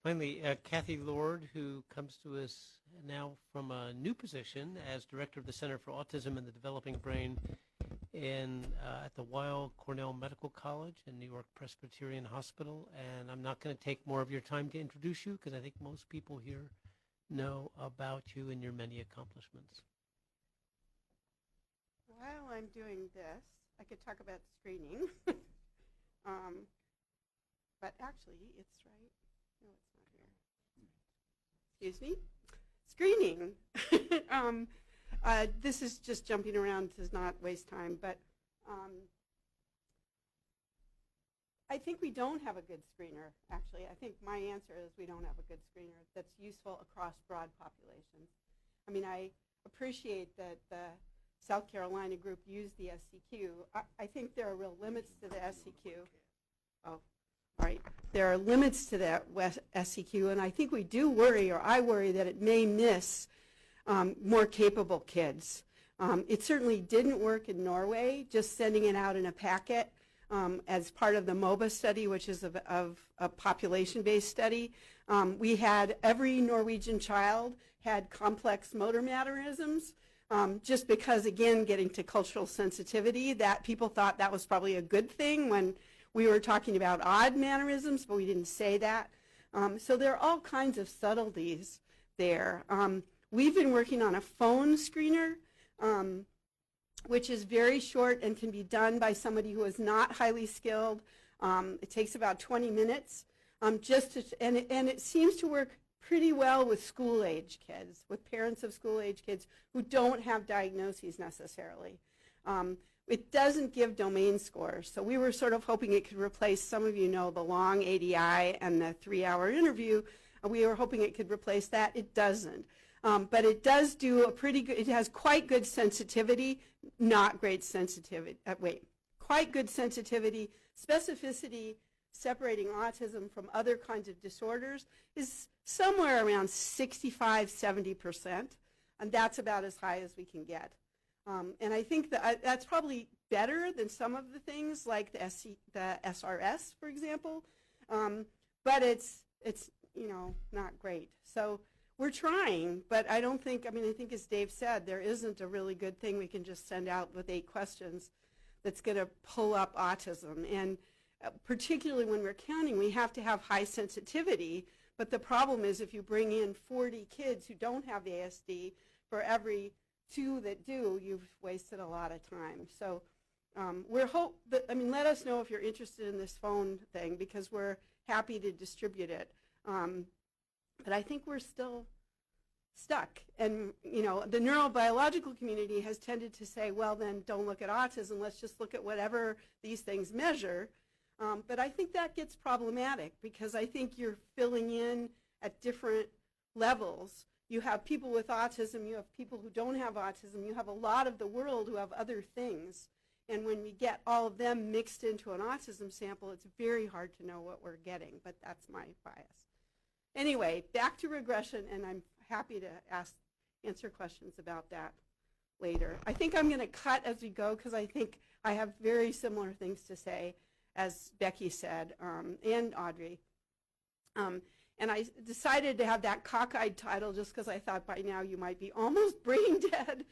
Finally, Cathy Lord, who comes to us now from a new position as Director of the Center for Autism and the Developing Brain at the Weill Cornell Medical College and New York Presbyterian Hospital. And I'm not going to take more of your time to introduce you because I think most people here know about you and your many accomplishments. While I'm doing this, I could talk about screening. But actually, it's right. No, it's not here. Excuse me. Screening. This is just jumping around to not waste time, but I think we don't have a good screener, actually. I think my answer is we don't have a good screener that's useful across broad populations. I mean, I appreciate that the South Carolina group used the SCQ. I think there are real limits to the SCQ. Oh, all right. There are limits to that SCQ, and I think we do worry, or I worry, that it may miss more capable kids. It certainly didn't work in Norway, just sending it out in a packet as part of the MOBA study, which is of a population-based study. We had every Norwegian child had complex motor mannerisms, just because, again, getting to cultural sensitivity, that people thought that was probably a good thing when we were talking about odd mannerisms, but we didn't say that. So there are all kinds of subtleties there. We've been working on a phone screener, which is very short and can be done by somebody who is not highly skilled. It takes about 20 minutes, and it seems to work pretty well with school-age kids, with parents of school-age kids who don't have diagnoses necessarily. It doesn't give domain scores, so we were sort of hoping it could replace, some of you know, the long ADI and the 3-hour interview. We were hoping it could replace that. It doesn't. But it does do a pretty good, it has quite good sensitivity, not great sensitivity, quite good sensitivity. Specificity separating autism from other kinds of disorders is somewhere around 65–70%, and that's about as high as we can get. And I think that that's probably better than some of the things like the SRS, for example, but it's not great. So we're trying, but I don't think, I think as Dave said, there isn't a really good thing we can just send out with 8 questions that's going to pull up autism. And particularly when we're counting, we have to have high sensitivity, but the problem is if you bring in 40 kids who don't have the ASD, for every 2 that do, you've wasted a lot of time. So let us know if you're interested in this phone thing, because we're happy to distribute it. But I think we're still stuck. And, the neurobiological community has tended to say, well, then don't look at autism. Let's just look at whatever these things measure. But I think that gets problematic, because I think you're filling in at different levels. You have people with autism. You have people who don't have autism. You have a lot of the world who have other things. And when we get all of them mixed into an autism sample, it's very hard to know what we're getting. But that's my bias. Anyway, back to regression, and I'm happy to answer questions about that later. I think I'm going to cut as we go, because I think I have very similar things to say, as Becky said, and Audrey. And I decided to have that cockeyed title just because I thought by now you might be almost brain dead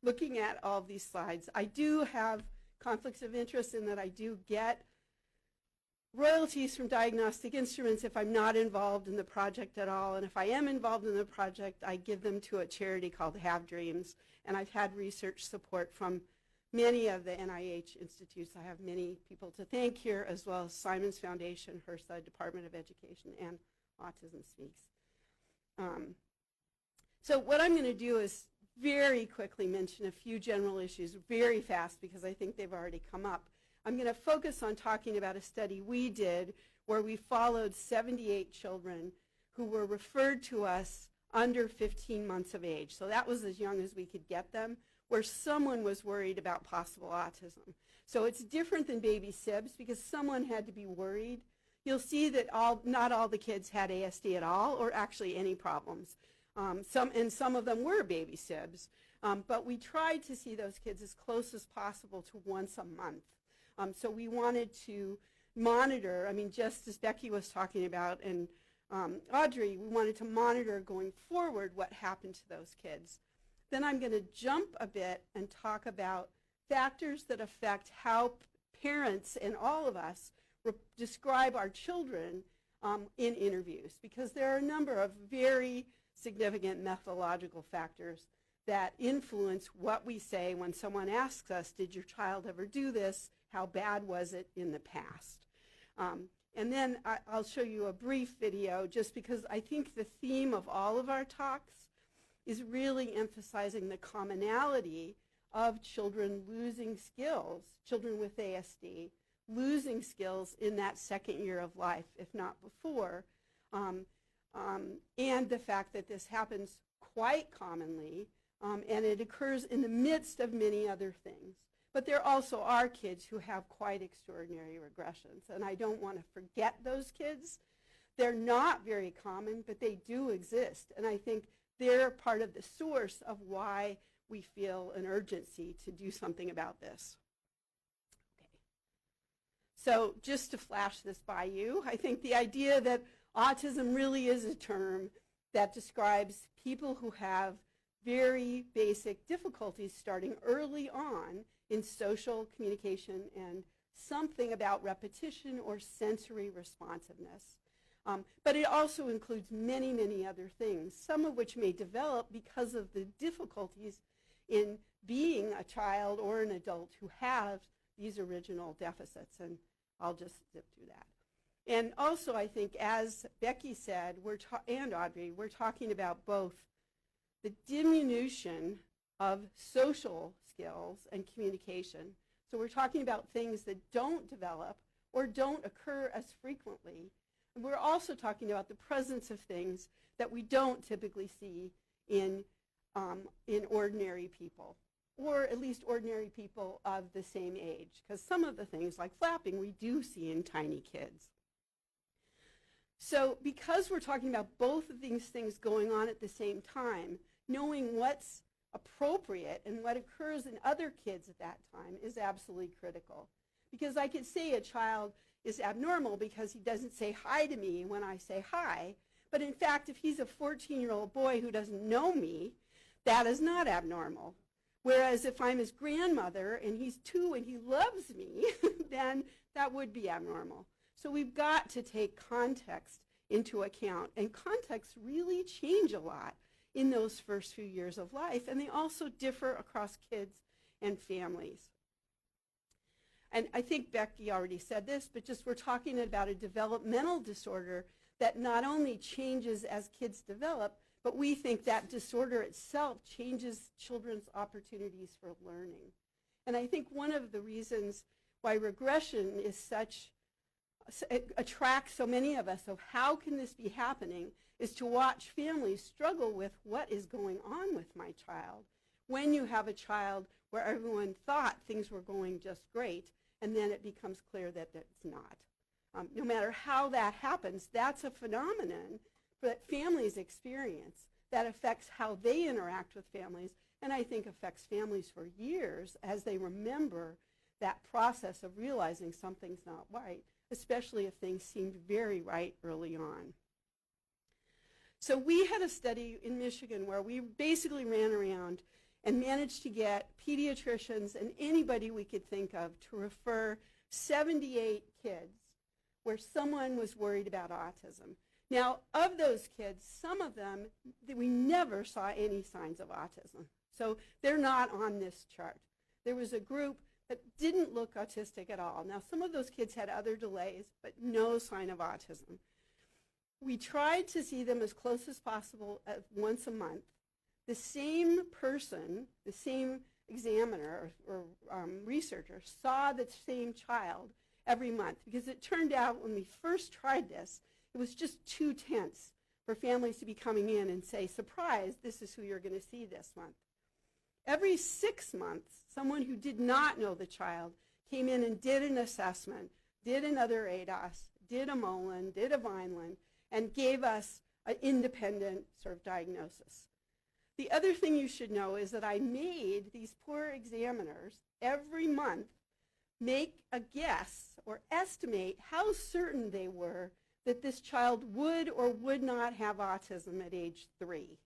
looking at all of these slides. I do have conflicts of interest in that I do get royalties from diagnostic instruments if I'm not involved in the project at all. And if I am involved in the project, I give them to a charity called Have Dreams. And I've had research support from many of the NIH institutes. I have many people to thank here, as well as Simon's Foundation, HRSA, Department of Education, and Autism Speaks. So what I'm going to do is very quickly mention a few general issues very fast, because I think they've already come up. I'm going to focus on talking about a study we did where we followed 78 children who were referred to us under 15 months of age. So that was as young as we could get them, where someone was worried about possible autism. So it's different than baby SIBS, because someone had to be worried. You'll see that not all the kids had ASD at all, or actually any problems. Some of them were baby SIBS. But we tried to see those kids as close as possible to once a month. So we wanted to monitor, just as Becky was talking about, and Audrey, we wanted to monitor going forward what happened to those kids. Then I'm going to jump a bit and talk about factors that affect how parents and all of us describe our children in interviews, because there are a number of very significant methodological factors that influence what we say when someone asks us, did your child ever do this? How bad was it in the past? And then I'll show you a brief video just because I think the theme of all of our talks is really emphasizing the commonality of children losing skills, children with ASD, losing skills in that second year of life, if not before, and the fact that this happens quite commonly, and it occurs in the midst of many other things. But there also are kids who have quite extraordinary regressions, and I don't want to forget those kids. They're not very common, but they do exist, and I think they're part of the source of why we feel an urgency to do something about this. Okay. So just to flash this by you, I think the idea that autism really is a term that describes people who have very basic difficulties starting early on in social communication and something about repetition or sensory responsiveness. But it also includes many, many other things, some of which may develop because of the difficulties in being a child or an adult who have these original deficits. And I'll just zip through that. And also, I think, as Becky said, and Audrey, we're talking about both the diminution of social skills and communication. So we're talking about things that don't develop or don't occur as frequently. And we're also talking about the presence of things that we don't typically see in ordinary people, or at least ordinary people of the same age, because some of the things like flapping we do see in tiny kids. So because we're talking about both of these things going on at the same time, knowing what's appropriate and what occurs in other kids at that time is absolutely critical. Because I could say a child is abnormal because he doesn't say hi to me when I say hi, but in fact, if he's a 14-year-old boy who doesn't know me, that is not abnormal. Whereas if I'm his grandmother and he's 2 and he loves me, then that would be abnormal. So we've got to take context into account, and contexts really change a lot in those first few years of life, and they also differ across kids and families. And I think Becky already said this, but just we're talking about a developmental disorder that not only changes as kids develop, but we think that disorder itself changes children's opportunities for learning. And I think one of the reasons why regression is attracts so many of us of how can this be happening is to watch families struggle with what is going on with my child when you have a child where everyone thought things were going just great, and then it becomes clear that it's not. No matter how that happens, that's a phenomenon that families experience that affects how they interact with families, and I think affects families for years as they remember that process of realizing something's not right, especially if things seemed very right early on. So we had a study in Michigan where we basically ran around and managed to get pediatricians and anybody we could think of to refer 78 kids where someone was worried about autism. Now, of those kids, some of them, we never saw any signs of autism. So they're not on this chart. There was a group that didn't look autistic at all. Now, some of those kids had other delays, but no sign of autism. We tried to see them as close as possible once a month. The same person, the same examiner or researcher saw the same child every month, because it turned out when we first tried this, it was just too tense for families to be coming in and say, surprise, this is who you're going to see this month. Every 6 months, someone who did not know the child came in and did an assessment, did another ADOS, did a Mullen, did a Vineland, and gave us an independent sort of diagnosis. The other thing you should know is that I made these poor examiners every month make a guess or estimate how certain they were that this child would or would not have autism at age 3.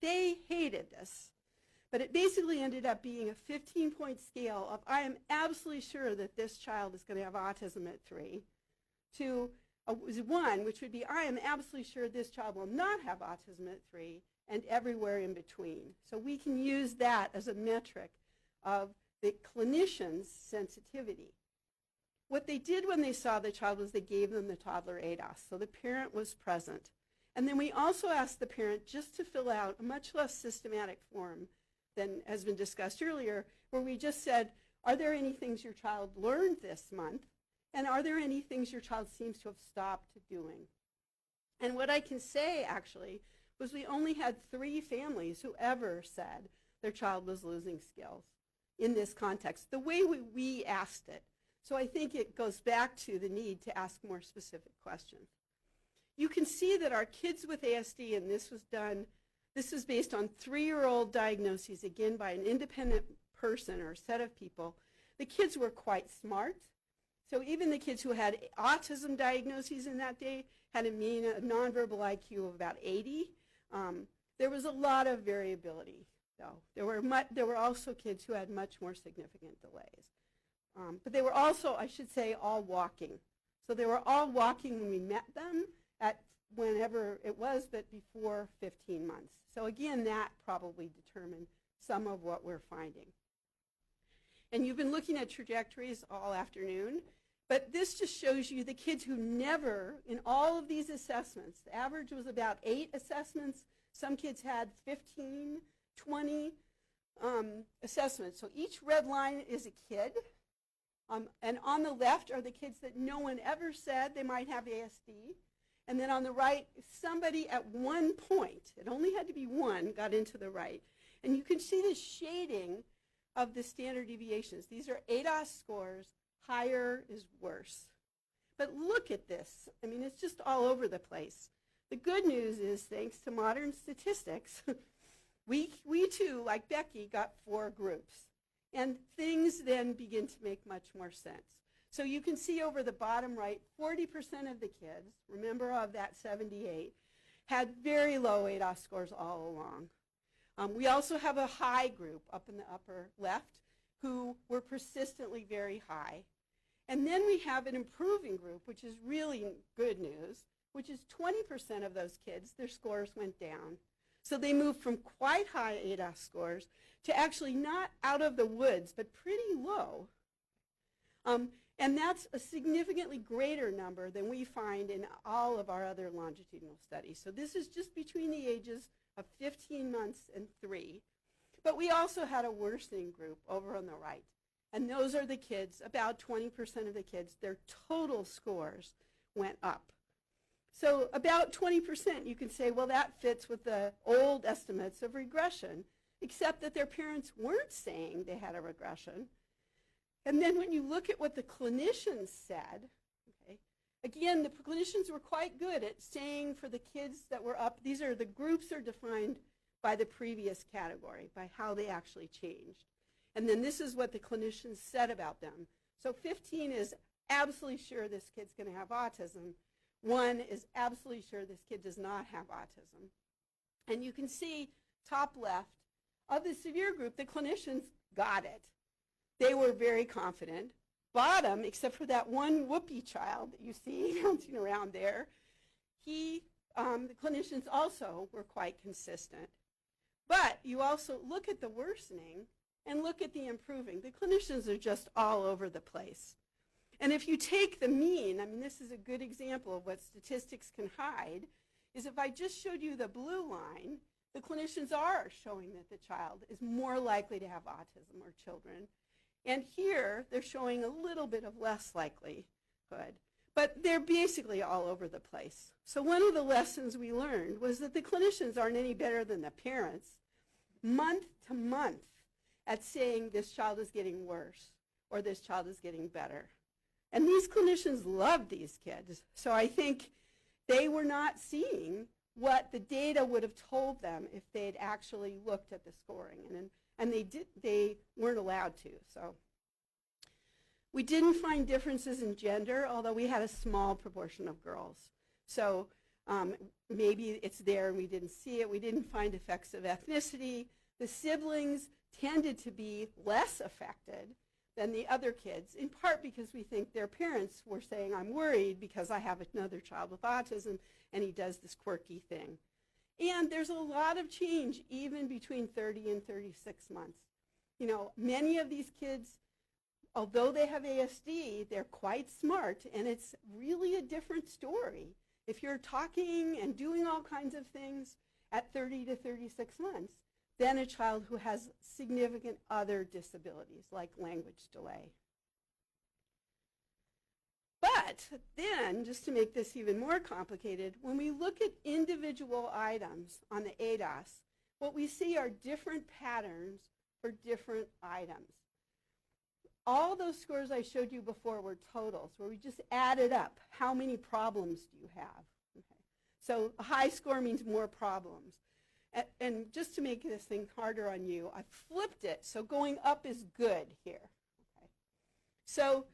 They hated this, but it basically ended up being a 15-point scale of I am absolutely sure that this child is going to have autism at 3, to a 1, which would be I am absolutely sure this child will not have autism at 3, and everywhere in between. So we can use that as a metric of the clinician's sensitivity. What they did when they saw the child was they gave them the toddler ADOS, so the parent was present. And then we also asked the parent just to fill out a much less systematic form than has been discussed earlier, where we just said, are there any things your child learned this month? And are there any things your child seems to have stopped doing? And what I can say, actually, was we only had 3 families who ever said their child was losing skills in this context, the way we asked it. So I think it goes back to the need to ask more specific questions. You can see that our kids with ASD, and this was based on 3-year-old diagnoses, again by an independent person or set of people. The kids were quite smart. So even the kids who had autism diagnoses in that day had a mean nonverbal IQ of about 80. There was a lot of variability, though. There were also kids who had much more significant delays. But they were also, I should say, all walking. So they were all walking when we met them at whenever it was, but before 15 months. So again, that probably determined some of what we're finding. And you've been looking at trajectories all afternoon, but this just shows you the kids who never, in all of these assessments, the average was about 8 assessments. Some kids had 15, 20 assessments. So each red line is a kid. And on the left are the kids that no one ever said they might have ASD. And then on the right, somebody at one point, it only had to be one, got into the right. And you can see the shading of the standard deviations. These are ADOS scores. Higher is worse. But look at this. I mean, it's just all over the place. The good news is, thanks to modern statistics, we too, like Becky, got 4 groups. And things then begin to make much more sense. So you can see over the bottom right, 40% of the kids, remember of that 78, had very low ADOS scores all along. We also have a high group up in the upper left who were persistently very high. And then we have an improving group, which is really good news, which is 20% of those kids, their scores went down. So they moved from quite high ADOS scores to actually not out of the woods, but pretty low. And that's a significantly greater number than we find in all of our other longitudinal studies. So this is just between the ages of 15 months and 3. But we also had a worsening group over on the right. And those are the kids, about 20% of the kids, their total scores went up. So about 20%, you can say, well, that fits with the old estimates of regression, except that their parents weren't saying they had a regression. And then when you look at what the clinicians said, okay, again, the clinicians were quite good at saying for the kids that were up, the groups are defined by the previous category, by how they actually changed. And then this is what the clinicians said about them. So 15 is absolutely sure this kid's going to have autism. 1 is absolutely sure this kid does not have autism. And you can see top left, of the severe group, the clinicians got it. They were very confident. Bottom, except for that one whoopee child that you see bouncing around there, the clinicians also were quite consistent. But you also look at the worsening and look at the improving. The clinicians are just all over the place. And if you take the mean, I mean, this is a good example of what statistics can hide, is if I just showed you the blue line, the clinicians are showing that the child is more likely to have autism, or children. And here, they're showing a little bit of less likelihood. But they're basically all over the place. So one of the lessons we learned was that the clinicians aren't any better than the parents, month to month, at saying this child is getting worse or this child is getting better. And these clinicians loved these kids. So I think they were not seeing what the data would have told them if they'd actually looked at the scoring. And they weren't allowed to. So We didn't find differences in gender, although we had a small proportion of girls. So maybe it's there and we didn't see it. We didn't find effects of ethnicity. The siblings tended to be less affected than the other kids, in part because we think their parents were saying, I'm worried because I have another child with autism and he does this quirky thing. And there's a lot of change even between 30 and 36 months. You know, many of these kids, although they have ASD, they're quite smart, and it's really a different story. If you're talking and doing all kinds of things at 30 to 36 months, than a child who has significant other disabilities like language delay. But then, just to make this even more complicated, when we look at individual items on the ADOS, what we see are different patterns for different items. All those scores I showed you before were totals, where we just added up. How many problems do you have? Okay. So a high score means more problems. And just to make this thing harder on you, I flipped it, so going up is good here. Okay. So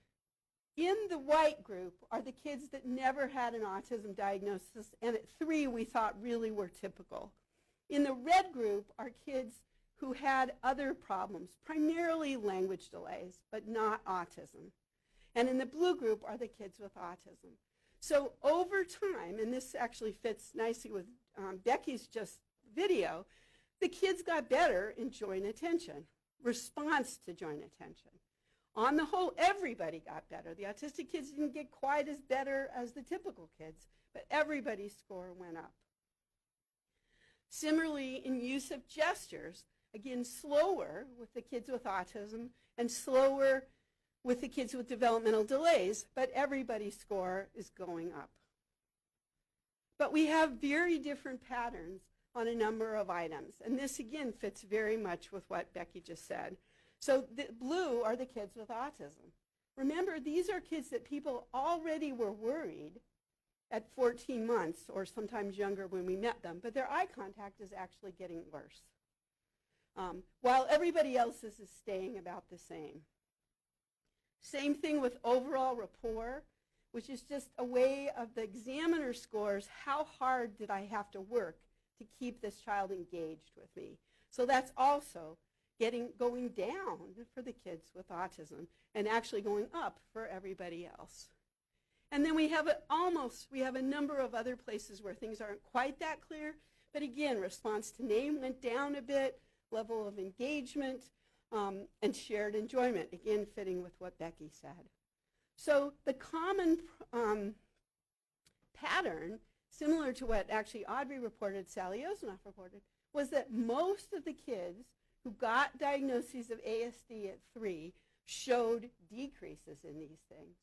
in the white group are the kids that never had an autism diagnosis, and at 3 we thought really were typical. In the red group are kids who had other problems, primarily language delays, but not autism. And in the blue group are the kids with autism. So over time, and this actually fits nicely with Becky's just video, the kids got better in joint attention, response to joint attention. On the whole, everybody got better. The autistic kids didn't get quite as better as the typical kids, but everybody's score went up. Similarly, in use of gestures, again, slower with the kids with autism and slower with the kids with developmental delays, but everybody's score is going up. But we have very different patterns on a number of items. And this, again, fits very much with what Becky just said. So the blue are the kids with autism. Remember, these are kids that people already were worried at 14 months or sometimes younger when we met them, but their eye contact is actually getting worse, while everybody else's is staying about the same. Same thing with overall rapport, which is just a way of the examiner scores, how hard did I have to work to keep this child engaged with me. So that's also going down for the kids with autism and actually going up for everybody else. And then we have a number of other places where things aren't quite that clear, but again, response to name went down a bit, level of engagement, and shared enjoyment, again fitting with what Becky said. So the common pattern, similar to what actually Audrey reported, Sally Ozenoff reported, was that most of the kids who got diagnoses of ASD at 3 showed decreases in these things.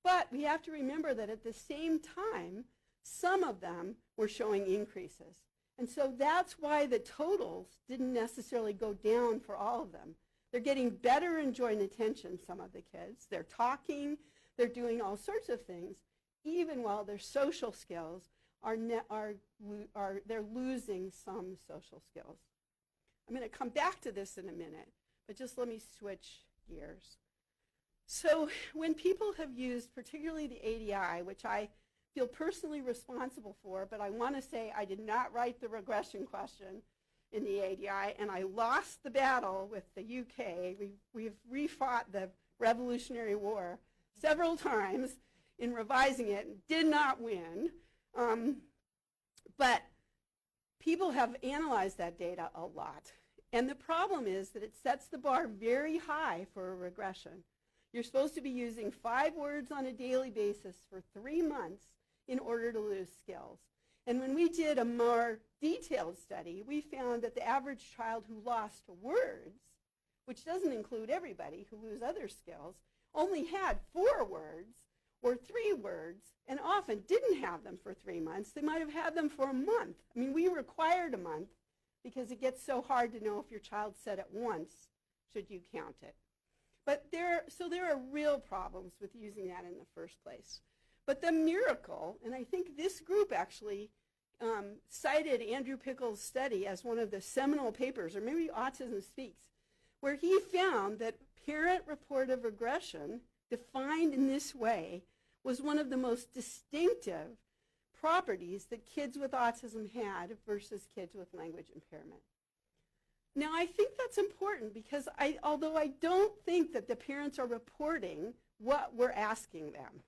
But we have to remember that at the same time, some of them were showing increases. And so that's why the totals didn't necessarily go down for all of them. They're getting better in joint attention, some of the kids. They're talking, they're doing all sorts of things, even while their social skills they're losing some social skills. I'm going to come back to this in a minute, but just let me switch gears. So when people have used, particularly the ADI, which I feel personally responsible for, but I want to say I did not write the regression question in the ADI, and I lost the battle with the UK. We've refought the Revolutionary War several times in revising it and did not win. But people have analyzed that data a lot. And the problem is that it sets the bar very high for a regression. You're supposed to be using 5 words on a daily basis for 3 months in order to lose skills. And when we did a more detailed study, we found that the average child who lost words, which doesn't include everybody who lose other skills, only had 4 words or 3 words, and often didn't have them for 3 months. They might have had them for a month. I mean, we required a month because it gets so hard to know if your child said it once, should you count it. But there are real problems with using that in the first place. But the miracle, and I think this group actually cited Andrew Pickle's study as one of the seminal papers, or maybe Autism Speaks, where he found that parent-reported regression defined in this way, was one of the most distinctive properties that kids with autism had versus kids with language impairment. Now, I think that's important because although I don't think that the parents are reporting what we're asking them,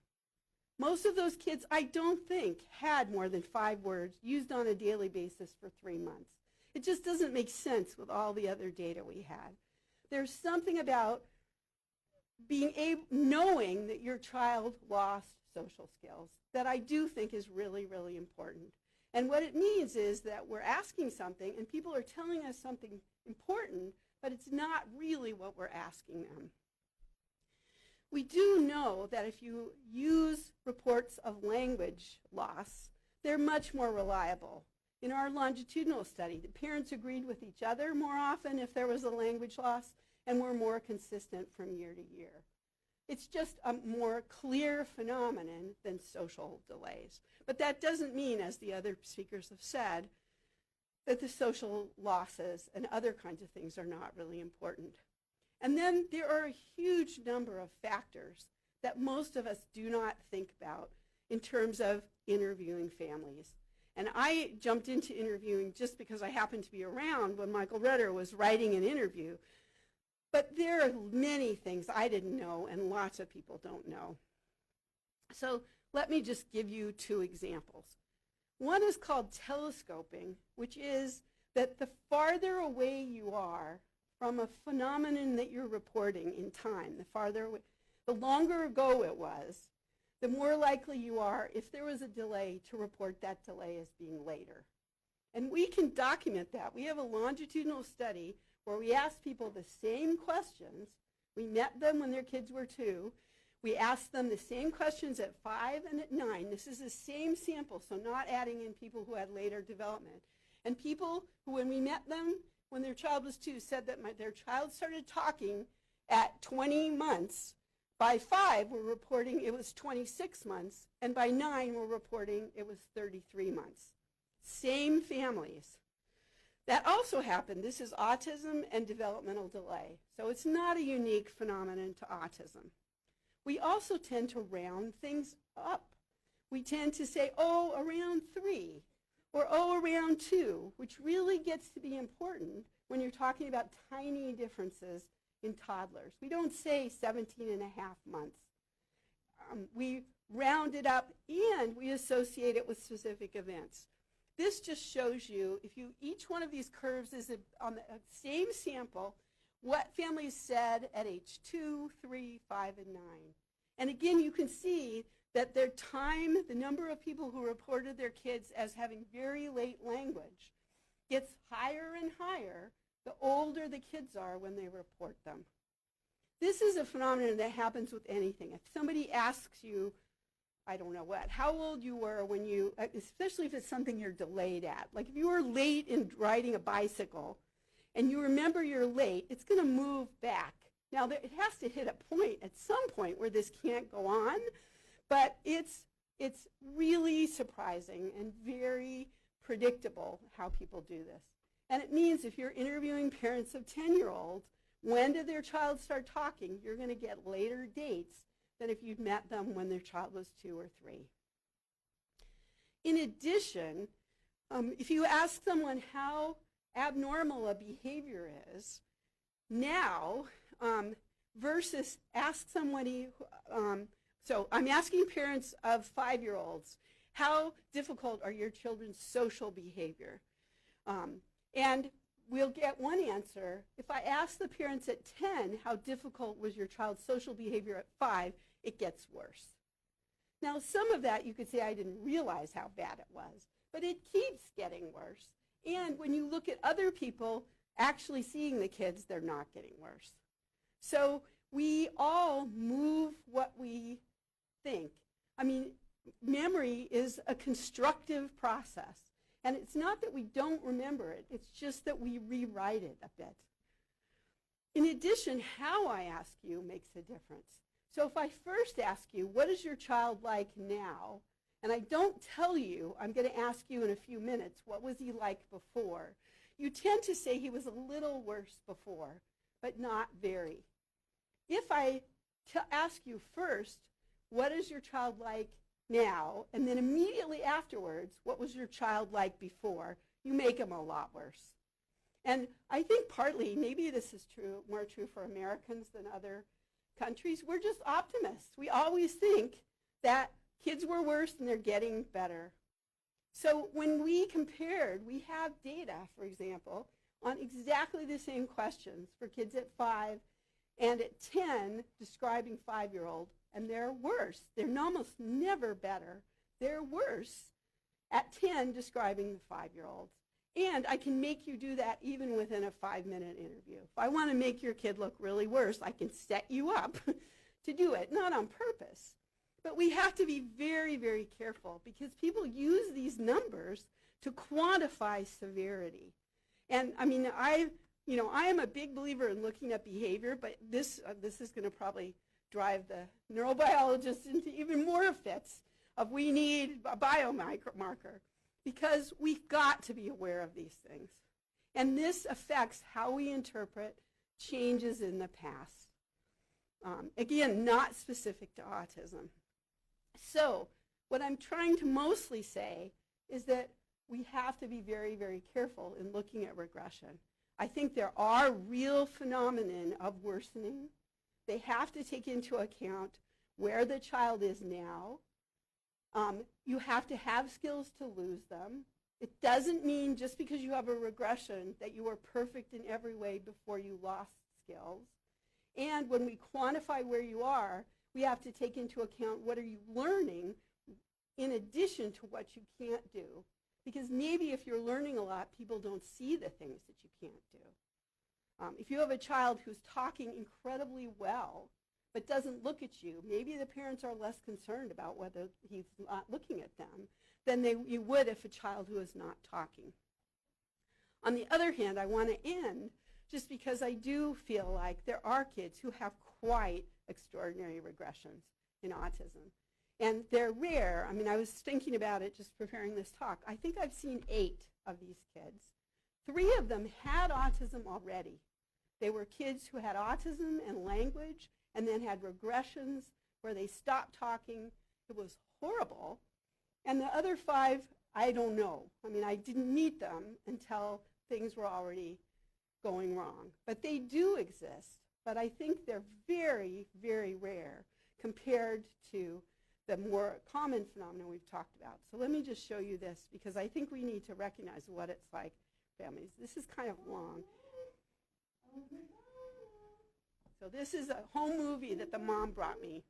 most of those kids, I don't think, had more than 5 words used on a daily basis for 3 months. It just doesn't make sense with all the other data we had. There's something about knowing that your child lost social skills that I do think is really, really important. And what it means is that we're asking something and people are telling us something important, but it's not really what we're asking them. We do know that if you use reports of language loss, they're much more reliable. In our longitudinal study, the parents agreed with each other more often if there was a language loss and were more consistent from year to year. It's just a more clear phenomenon than social delays. But that doesn't mean, as the other speakers have said, that the social losses and other kinds of things are not really important. And then there are a huge number of factors that most of us do not think about in terms of interviewing families. And I jumped into interviewing just because I happened to be around when Michael Rutter was writing an interview. But there are many things I didn't know and lots of people don't know. So let me just give you 2 examples. One is called telescoping, which is that the farther away you are from a phenomenon that you're reporting in time, the longer ago it was, the more likely you are, if there was a delay, to report that delay as being later. And we can document that. We have a longitudinal study where we asked people the same questions. We met them when their kids were 2. We asked them the same questions at 5 and at 9. This is the same sample, so not adding in people who had later development. And people who, when we met them, when their child was 2, said that their child started talking at 20 months. By 5, we're reporting it was 26 months, and by 9, we're reporting it was 33 months. Same families. That also happened. This is autism and developmental delay. So it's not a unique phenomenon to autism. We also tend to round things up. We tend to say, oh, around 3, or oh, around 2, which really gets to be important when you're talking about tiny differences in toddlers. We don't say 17 and a half months. We round it up and we associate it with specific events. This just shows you, each one of these curves is on the same sample, what families said at age 2, 3, 5, and 9. And again, you can see that their time, the number of people who reported their kids as having very late language, gets higher and higher the older the kids are when they report them. This is a phenomenon that happens with anything. If somebody asks you, I don't know what, how old you were when you, especially if it's something you're delayed at. Like if you were late in riding a bicycle and you remember you're late, it's going to move back. Now, it has to hit a point at some point where this can't go on, but it's really surprising and very predictable how people do this. And it means if you're interviewing parents of 10-year-olds, when did their child start talking, you're going to get later dates than if you'd met them when their child was 2 or 3. In addition, if you ask someone how abnormal a behavior is now versus ask somebody, so I'm asking parents of 5-year-olds, how difficult are your children's social behavior? And we'll get one answer. If I ask the parents at 10, how difficult was your child's social behavior at 5, it gets worse. Now, some of that you could say I didn't realize how bad it was, but it keeps getting worse. And when you look at other people actually seeing the kids, they're not getting worse. So we all move what we think. I mean, memory is a constructive process. And it's not that we don't remember it, it's just that we rewrite it a bit. In addition, how I ask you makes a difference. So if I first ask you, what is your child like now? And I don't tell you, I'm going to ask you in a few minutes, what was he like before? You tend to say he was a little worse before, but not very. If I to ask you first, what is your child like now? And then immediately afterwards, what was your child like before? You make them a lot worse. And I think partly, maybe this is true, more true for Americans than other countries, we're just optimists. We always think that kids were worse and they're getting better. So when we compared, we have data, for example, on exactly the same questions for kids at 5 and at 10 describing 5-year-old, and they're worse. They're almost never better. They're worse at 10 describing the 5-year-olds. And I can make you do that even within a 5-minute interview. If I want to make your kid look really worse, I can set you up to do it, not on purpose. But we have to be very, very careful because people use these numbers to quantify severity. And I mean, I am a big believer in looking at behavior, but this is going to probably drive the neurobiologists into even more fits of we need a biomarker. Because we've got to be aware of these things. And this affects how we interpret changes in the past. Again, not specific to autism. So what I'm trying to mostly say is that we have to be very, very careful in looking at regression. I think there are real phenomena of worsening. They have to take into account where the child is now. You have to have skills to lose them. It doesn't mean just because you have a regression that you are perfect in every way before you lost skills. And when we quantify where you are, we have to take into account what are you learning in addition to what you can't do. Because maybe if you're learning a lot, people don't see the things that you can't do. If you have a child who's talking incredibly well, but doesn't look at you, maybe the parents are less concerned about whether he's not looking at them than you would if a child who is not talking. On the other hand, I want to end just because I do feel like there are kids who have quite extraordinary regressions in autism. And they're rare. I mean, I was thinking about it just preparing this talk. I think I've seen 8 of these kids. 3 of them had autism already. They were kids who had autism and language and then had regressions where they stopped talking. It was horrible. And the other 5, I don't know. I mean, I didn't meet them until things were already going wrong. But they do exist. But I think they're very, very rare compared to the more common phenomena we've talked about. So let me just show you this because I think we need to recognize what it's like families. This is kind of long. So this is a home movie that the mom brought me.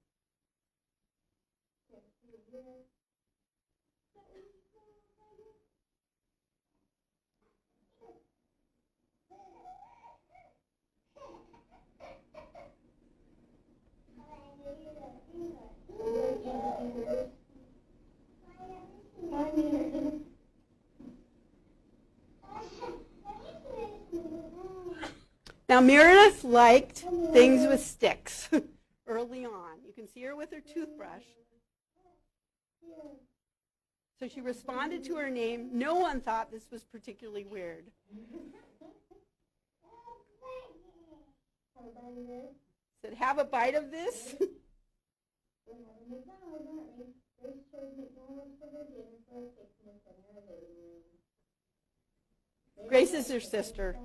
Now Meredith liked things with sticks early on. You can see her with her toothbrush. So she responded to her name. No one thought this was particularly weird. Said, have a bite of this? Grace is her sister.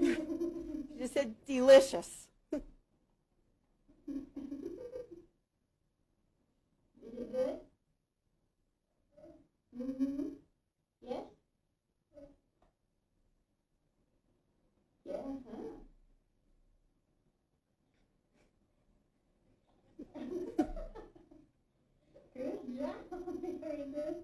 She just said delicious. Is it good? Mm-hmm. Yes? Yeah, huh? Good job. Very good.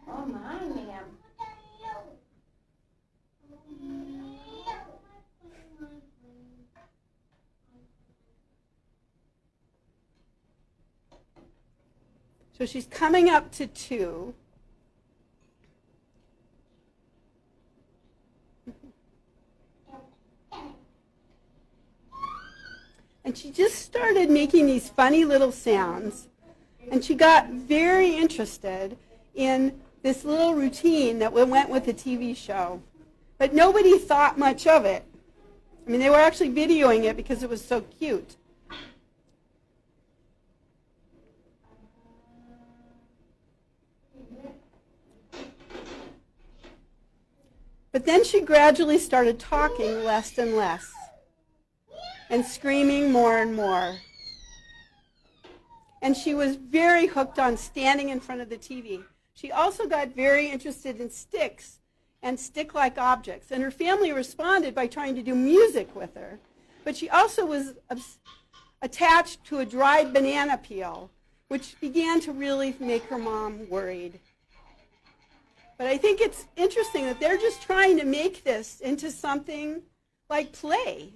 Oh my, ma'am. So she's coming up to 2. And she just started making these funny little sounds. And she got very interested in this little routine that went with the TV show. But nobody thought much of it. I mean, they were actually videoing it because it was so cute. But then she gradually started talking less and less and screaming more and more. And she was very hooked on standing in front of the TV. She also got very interested in sticks and stick-like objects. And her family responded by trying to do music with her. But she also was attached to a dried banana peel, which began to really make her mom worried. But I think it's interesting that they're just trying to make this into something like play.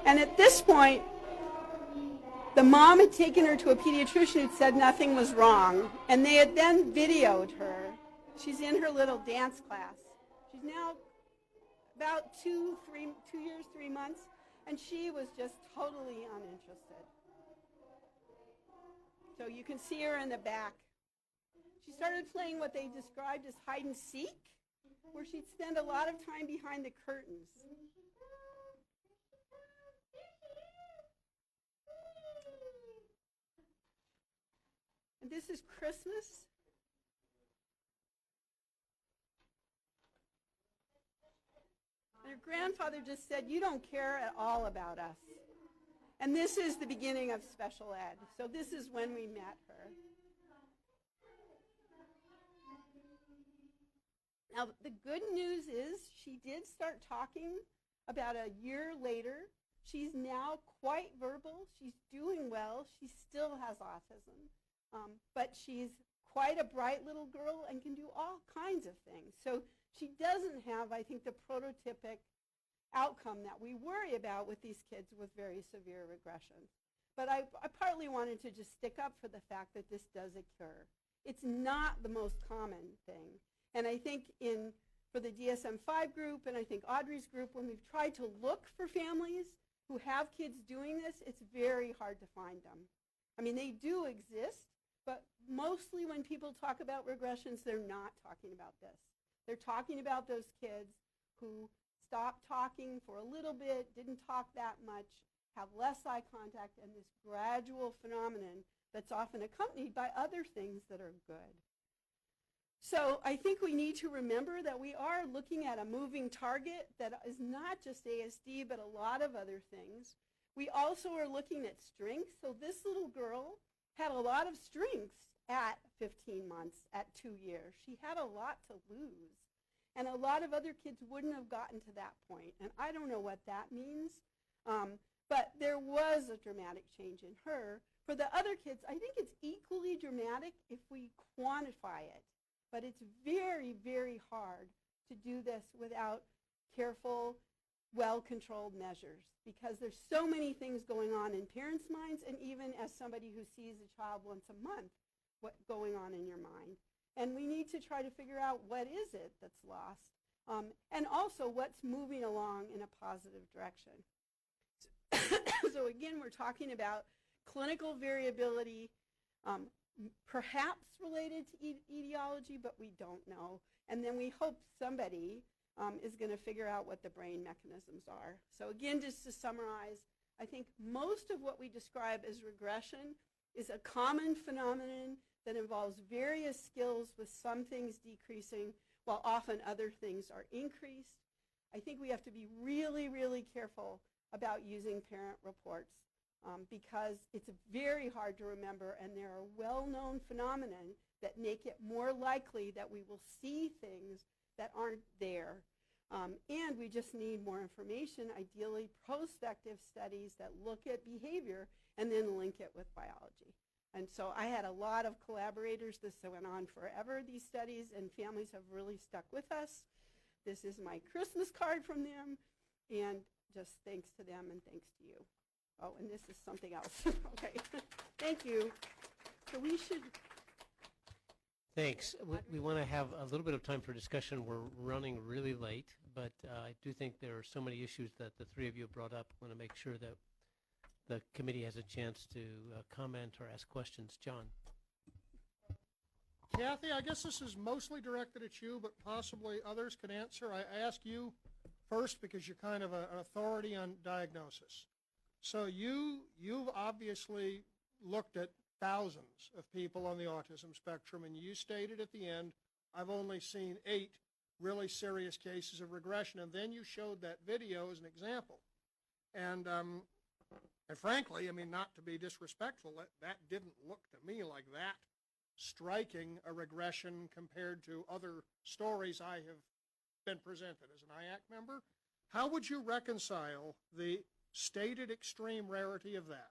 And at this point, the mom had taken her to a pediatrician who said nothing was wrong, and they had then videoed her. She's in her little dance class. She's now about 2 years, 3 months, and she was just totally uninterested. So you can see her in the back. She started playing what they described as hide and seek, where she'd spend a lot of time behind the curtains. And this is Christmas. And her grandfather just said, "You don't care at all about us." And this is the beginning of special ed. So this is when we met her. Now, the good news is she did start talking about a year later. She's now quite verbal. She's doing well. She still has autism. But she's quite a bright little girl and can do all kinds of things. So she doesn't have, I think, the prototypic outcome that we worry about with these kids with very severe regressions. But I partly wanted to just stick up for the fact that this does occur. It's not the most common thing. And I think for the DSM-5 group, and I think Audrey's group, when we've tried to look for families who have kids doing this, it's very hard to find them. I mean, they do exist, but mostly when people talk about regressions, they're not talking about this. They're talking about those kids who stopped talking for a little bit, didn't talk that much, have less eye contact, and this gradual phenomenon that's often accompanied by other things that are good. So I think we need to remember that we are looking at a moving target that is not just ASD, but a lot of other things. We also are looking at strengths. So this little girl had a lot of strengths at 15 months, at 2 years. She had a lot to lose. And a lot of other kids wouldn't have gotten to that point. And I don't know what that means. But there was a dramatic change in her. For the other kids, I think it's equally dramatic if we quantify it. But it's very, very hard to do this without careful, well-controlled measures, because there's so many things going on in parents' minds, and even as somebody who sees a child once a month, what's going on in your mind. And we need to try to figure out what is it that's lost, and also what's moving along in a positive direction. So again, we're talking about clinical variability, perhaps related to etiology, but we don't know. And then we hope somebody is going to figure out what the brain mechanisms are. So again, just to summarize, I think most of what we describe as regression is a common phenomenon that involves various skills, with some things decreasing while often other things are increased. I think we have to be really, really careful about using parent reports because it's very hard to remember, and there are well-known phenomena that make it more likely that we will see things that aren't there. And we just need more information, ideally prospective studies that look at behavior and then link it with biology. And so I had a lot of collaborators. This went on forever, these studies, and families have really stuck with us. This is my Christmas card from them, and just thanks to them and thanks to you. Oh, and this is something else. Okay, thank you. So we should Thanks. We want to have a little bit of time for discussion. We're running really late, but I do think there are so many issues that the three of you have brought up. I want to make sure that the committee has a chance to comment or ask questions. John. Cathy, I guess this is mostly directed at you, but possibly others can answer. I ask you first because you're kind of an authority on diagnosis. So you've obviously looked at thousands of people on the autism spectrum, and you stated at the end, I've only seen 8 really serious cases of regression, and then you showed that video as an example. And frankly, I mean, not to be disrespectful, that didn't look to me like that striking a regression compared to other stories I have been presented as an IACC member. How would you reconcile the stated extreme rarity of that,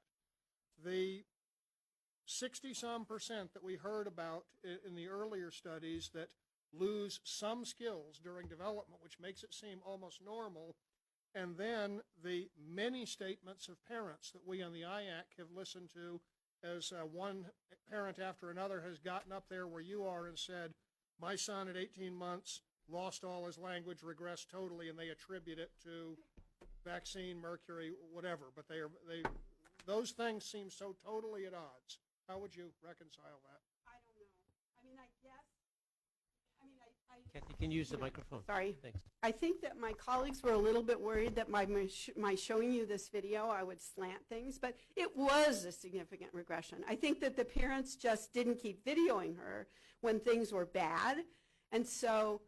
the 60-some% that we heard about in the earlier studies that lose some skills during development, which makes it seem almost normal, and then the many statements of parents that we on the IACC have listened to as one parent after another has gotten up there where you are and said, my son at 18 months lost all his language, regressed totally, and they attribute it to vaccine, mercury, whatever. But those things seem so totally at odds. How would you reconcile that? I don't know. I mean, I guess. Cathy, can you use the microphone? Sorry. Thanks. I think that my colleagues were a little bit worried that my showing you this video, I would slant things, but it was a significant regression. I think that the parents just didn't keep videoing her when things were bad, and so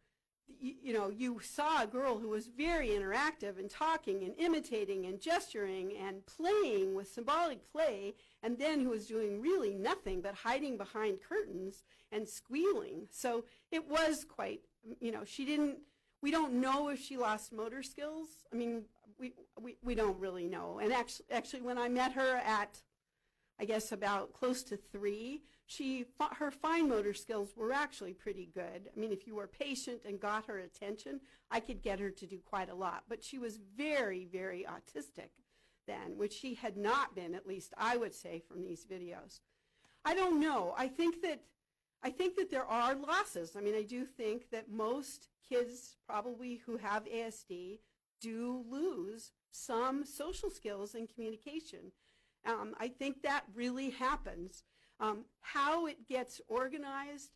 you saw a girl who was very interactive and talking and imitating and gesturing and playing with symbolic play, and then who was doing really nothing but hiding behind curtains and squealing. So it was quite, we don't know if she lost motor skills. I mean, we don't really know. And actually when I met her at, I guess, about close to 3, her fine motor skills were actually pretty good. I mean, if you were patient and got her attention, I could get her to do quite a lot. But she was very, very autistic then, which she had not been, at least I would say, from these videos. I don't know. I think that there are losses. I mean, I do think that most kids probably who have ASD do lose some social skills and communication. I think that really happens. How it gets organized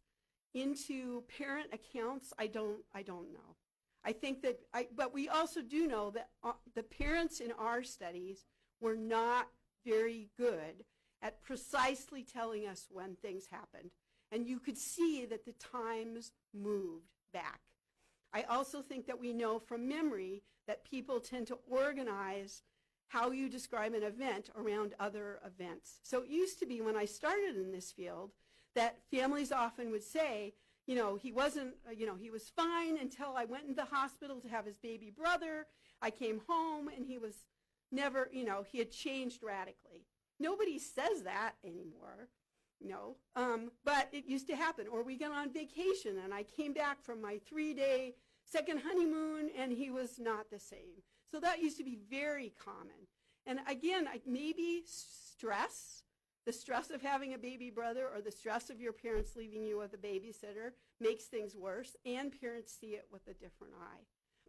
into parent accounts, I don't know. I think that, but we also do know that the parents in our studies were not very good at precisely telling us when things happened. And you could see that the times moved back. I also think that we know from memory that people tend to organize how you describe an event around other events. So it used to be when I started in this field that families often would say, he wasn't, he was fine until I went into the hospital to have his baby brother. I came home and he was never, he had changed radically. Nobody says that anymore, but it used to happen. Or we got on vacation and I came back from my 3-day second honeymoon and he was not the same. So that used to be very common. And again, maybe stress, the stress of having a baby brother or the stress of your parents leaving you with a babysitter makes things worse, and parents see it with a different eye.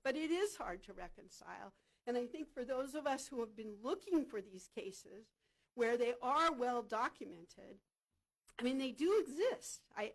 But it is hard to reconcile. And I think for those of us who have been looking for these cases where they are well documented, I mean, they do exist. I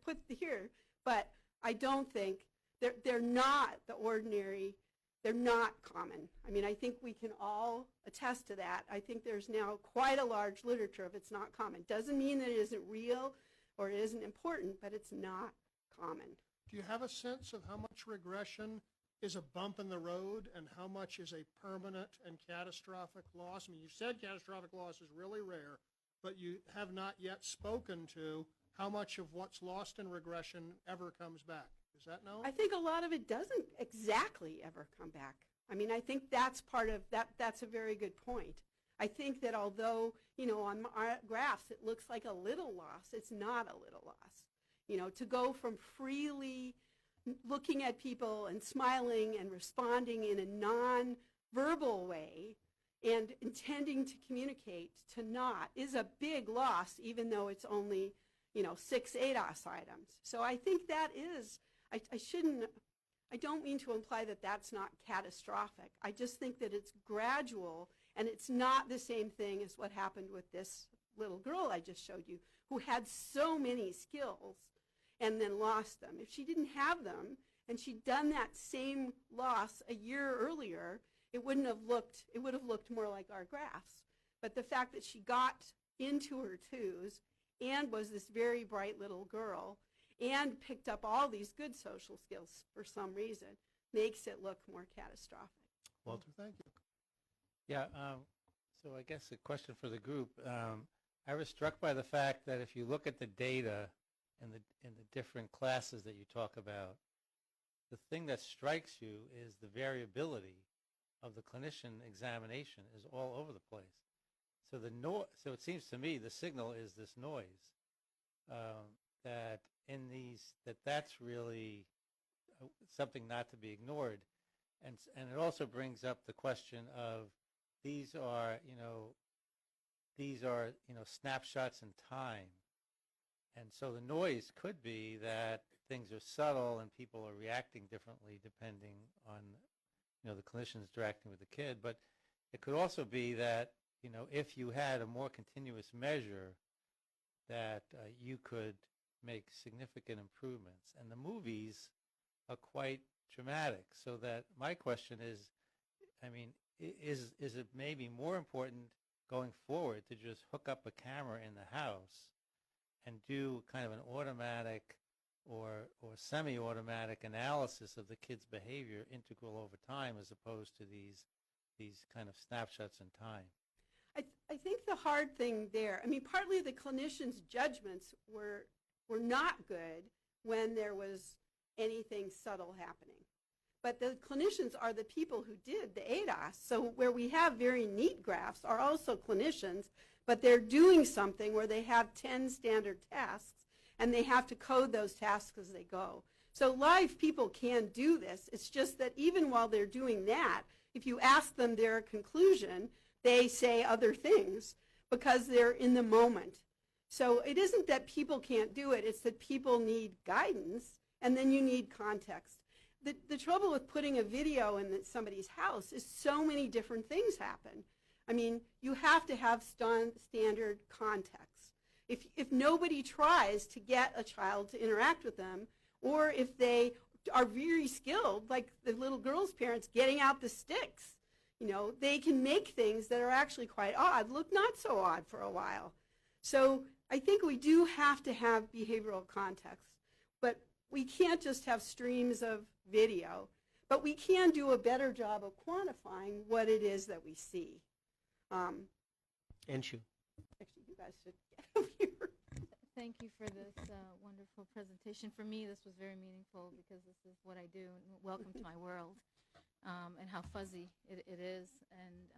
put here, but I don't think they're not the ordinary. They're not common. I mean, I think we can all attest to that. I think there's now quite a large literature of it's not common. Doesn't mean that it isn't real or it isn't important, but it's not common. Do you have a sense of how much regression is a bump in the road and how much is a permanent and catastrophic loss? I mean, you said catastrophic loss is really rare, but you have not yet spoken to how much of what's lost in regression ever comes back. Is that known? I think a lot of it doesn't exactly ever come back. I mean, I think that's part of that. That's a very good point. I think that although, on our graphs it looks like a little loss, it's not a little loss. To go from freely looking at people and smiling and responding in a non-verbal way and intending to communicate to not is a big loss, even though it's only, 6 ADOS items. So I think that is, I don't mean to imply that that's not catastrophic. I just think that it's gradual, and it's not the same thing as what happened with this little girl I just showed you, who had so many skills and then lost them. If she didn't have them, and she'd done that same loss a year earlier, it would have looked more like our graphs. But the fact that she got into her twos and was this very bright little girl and picked up all these good social skills for some reason makes it look more catastrophic. Walter, thank you. Yeah, so I guess a question for the group. I was struck by the fact that if you look at the data in the different classes that you talk about, the thing that strikes you is the variability of the clinician examination is all over the place. So so it seems to me the signal is this noise, that's really something not to be ignored, and it also brings up the question of these are snapshots in time, and so the noise could be that things are subtle and people are reacting differently depending on the clinicians interacting with the kid, but it could also be that if you had a more continuous measure that you could make significant improvements. And the movies are quite dramatic. So that my question is, is it maybe more important going forward to just hook up a camera in the house and do kind of an automatic or semi-automatic analysis of the kid's behavior integral over time as opposed to these kind of snapshots in time? I think the hard thing there, partly the clinicians' judgments were not good when there was anything subtle happening. But the clinicians are the people who did the ADOS. So where we have very neat graphs are also clinicians, but they're doing something where they have 10 standard tasks, and they have to code those tasks as they go. So live people can do this. It's just that even while they're doing that, if you ask them their conclusion, they say other things because they're in the moment. So it isn't that people can't do it, it's that people need guidance, and then you need context. The trouble with putting a video in somebody's house is so many different things happen. You have to have standard context. If nobody tries to get a child to interact with them, or if they are very skilled, like the little girl's parents getting out the sticks, they can make things that are actually quite odd look not so odd for a while. So I think we do have to have behavioral context, but we can't just have streams of video, but we can do a better job of quantifying what it is that we see. And you. Actually, you guys should get up here. Thank you for this wonderful presentation. For me, this was very meaningful because this is what I do. And welcome to my world, and how fuzzy it is. And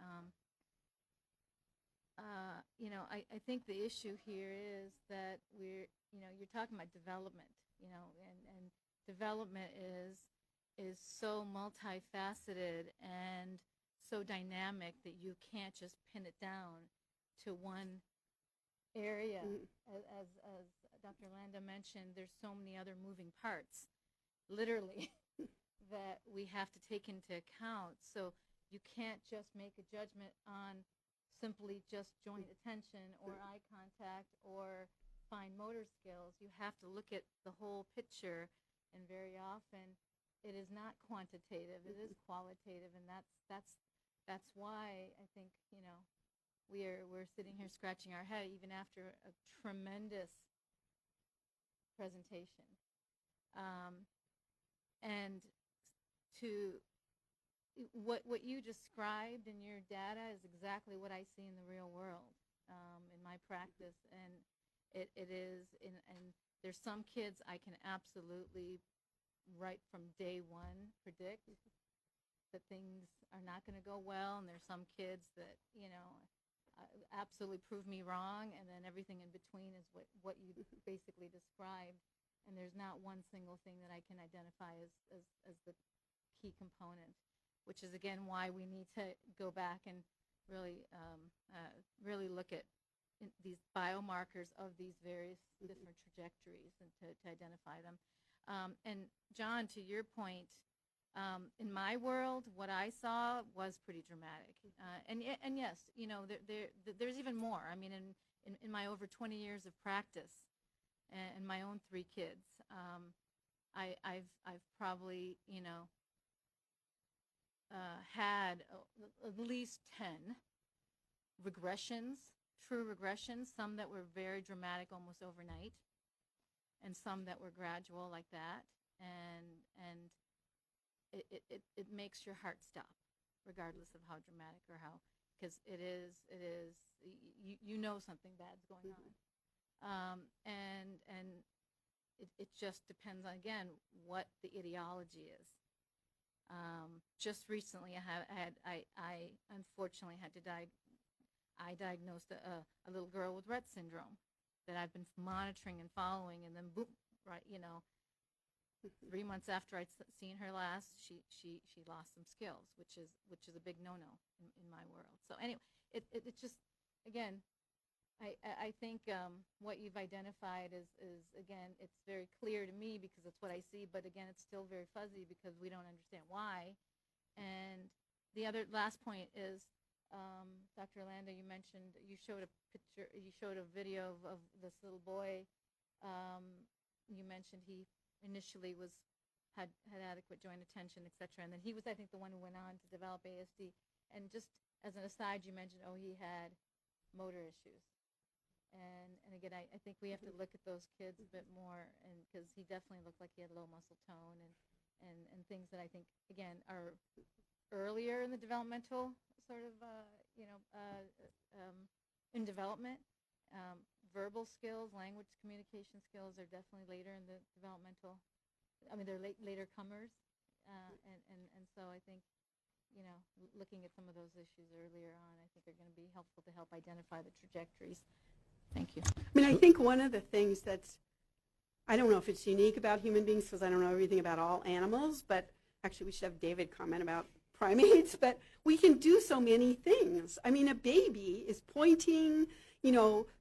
I think the issue here is that you're talking about development, and development is so multifaceted and so dynamic that you can't just pin it down to one area. As Dr. Landa mentioned, there's so many other moving parts, literally, that we have to take into account. So you can't just make a judgment on simply just joint attention or eye contact or fine motor skills. You have to look at the whole picture, and very often it is not quantitative, it is qualitative, and that's why I think we're sitting here scratching our head even after a tremendous presentation. And to what you described in your data is exactly what I see in the real world, in my practice, and it is and there's some kids I can absolutely right from day one predict that things are not going to go well, and there's some kids that absolutely prove me wrong, and then everything in between is what you basically described, and there's not one single thing that I can identify as the key component, which is again why we need to go back and really look at these biomarkers of these various different trajectories and to identify them. And John, to your point, in my world, what I saw was pretty dramatic. And yes, there's even more. I mean, in my over 20 years of practice and my own 3 kids, I've probably, had at least 10 regressions, true regressions, some that were very dramatic almost overnight, and some that were gradual like that. And it makes your heart stop, regardless of how dramatic or how, because it is, something bad's going on. And it just depends on, again, what the etiology is. Just recently, I unfortunately had to I diagnosed a little girl with Rett syndrome that I've been monitoring and following, and then boom, right, 3 months after I'd seen her last, she lost some skills, which is a big no-no in my world. So anyway, it just, again, I think what you've identified is again, it's very clear to me because it's what I see, but again, it's still very fuzzy because we don't understand why. And the last point is, Dr. Orlando, you mentioned, you showed a video of this little boy. You mentioned he initially had adequate joint attention, et cetera, and then he was, I think, the one who went on to develop ASD. And just as an aside, you mentioned, he had motor issues. And again, I think we have to look at those kids a bit more, and because he definitely looked like he had low muscle tone and things that I think, again, are earlier in the developmental sort of, in development. Verbal skills, language communication skills are definitely later in the developmental. I mean, they're later comers, and so I think, looking at some of those issues earlier on, I think are going to be helpful to help identify the trajectories. Thank you. I mean, I think one of the things I don't know if it's unique about human beings because I don't know everything about all animals, but actually we should have David comment about primates, but we can do so many things. I mean, a baby is pointing,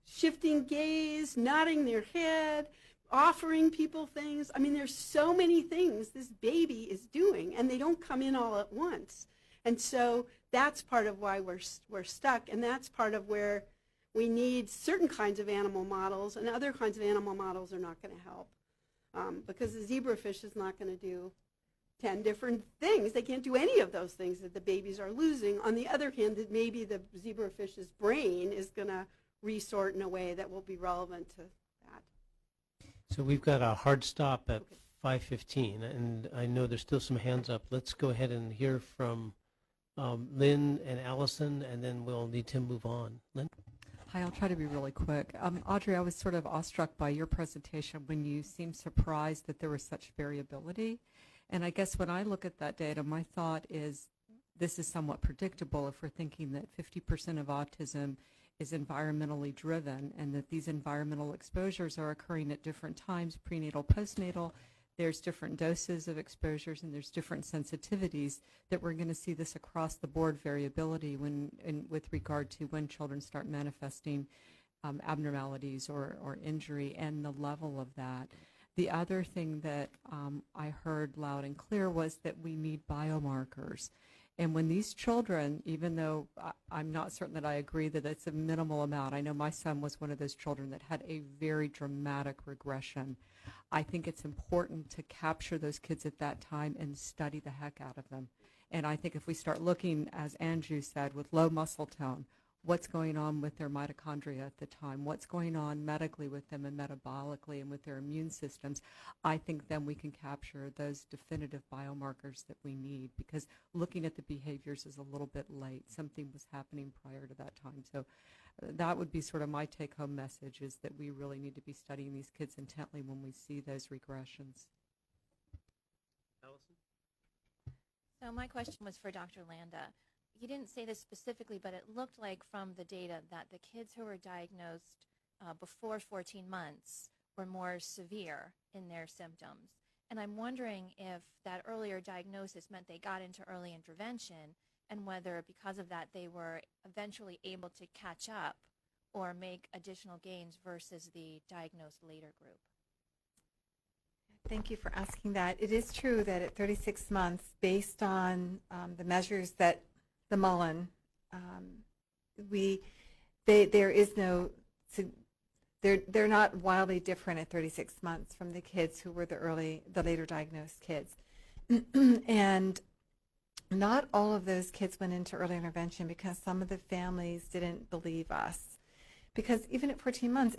shifting gaze, nodding their head, offering people things. I mean, there's so many things this baby is doing, and they don't come in all at once. And so that's part of why we're stuck, and that's part of where we need certain kinds of animal models, and other kinds of animal models are not going to help because the zebrafish is not going to do 10 different things. They can't do any of those things that the babies are losing. On the other hand, that maybe the zebrafish's brain is going to resort in a way that will be relevant to that. So we've got a hard stop at 5:15, and I know there's still some hands up. Let's go ahead and hear from Lynn and Allison, and then we'll need to move on. Lynn? Hi, I'll try to be really quick. Audrey, I was sort of awestruck by your presentation when you seemed surprised that there was such variability. And I guess when I look at that data, my thought is this is somewhat predictable if we're thinking that 50% of autism is environmentally driven and that these environmental exposures are occurring at different times, prenatal, postnatal. There's different doses of exposures and there's different sensitivities that we're going to see this across the board variability with regard to when children start manifesting abnormalities or injury and the level of that. The other thing that I heard loud and clear was that we need biomarkers. And when these children, even though I'm not certain that I agree that it's a minimal amount, I know my son was one of those children that had a very dramatic regression. I think it's important to capture those kids at that time and study the heck out of them. And I think if we start looking, as Andrew said, with low muscle tone, what's going on with their mitochondria at the time, what's going on medically with them and metabolically and with their immune systems, I think then we can capture those definitive biomarkers that we need, because looking at the behaviors is a little bit late. Something was happening prior to that time. So that would be sort of my take-home message, is that we really need to be studying these kids intently when we see those regressions. Allison? So my question was for Dr. Landa. He didn't say this specifically, but it looked like from the data that the kids who were diagnosed before 14 months were more severe in their symptoms. And I'm wondering if that earlier diagnosis meant they got into early intervention, and whether because of that they were eventually able to catch up or make additional gains versus the diagnosed later group? Thank you for asking that. It is true that at 36 months, based on the measures that the Mullen, there is no, they're not wildly different at 36 months from the kids who were the later diagnosed kids. And not all of those kids went into early intervention because some of the families didn't believe us. Because even at 14 months,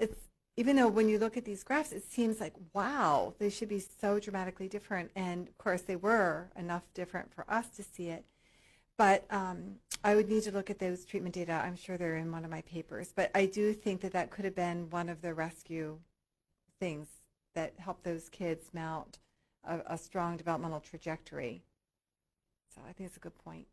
even though when you look at these graphs, it seems like, wow, they should be so dramatically different. And of course, they were enough different for us to see it. But I would need to look at those treatment data. I'm sure they're in one of my papers. But I do think that that could have been one of the rescue things that helped those kids mount a strong developmental trajectory. So I think it's a good point.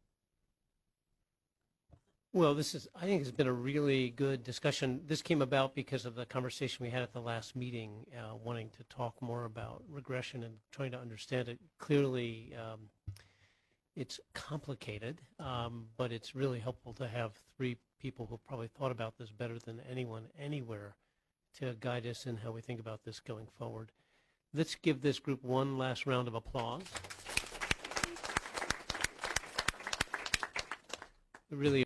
Well, I think it's been a really good discussion. This came about because of the conversation we had at the last meeting, wanting to talk more about regression and trying to understand it. Clearly, it's complicated, but it's really helpful to have three people who probably thought about this better than anyone anywhere to guide us in how we think about this going forward. Let's give this group one last round of applause. Really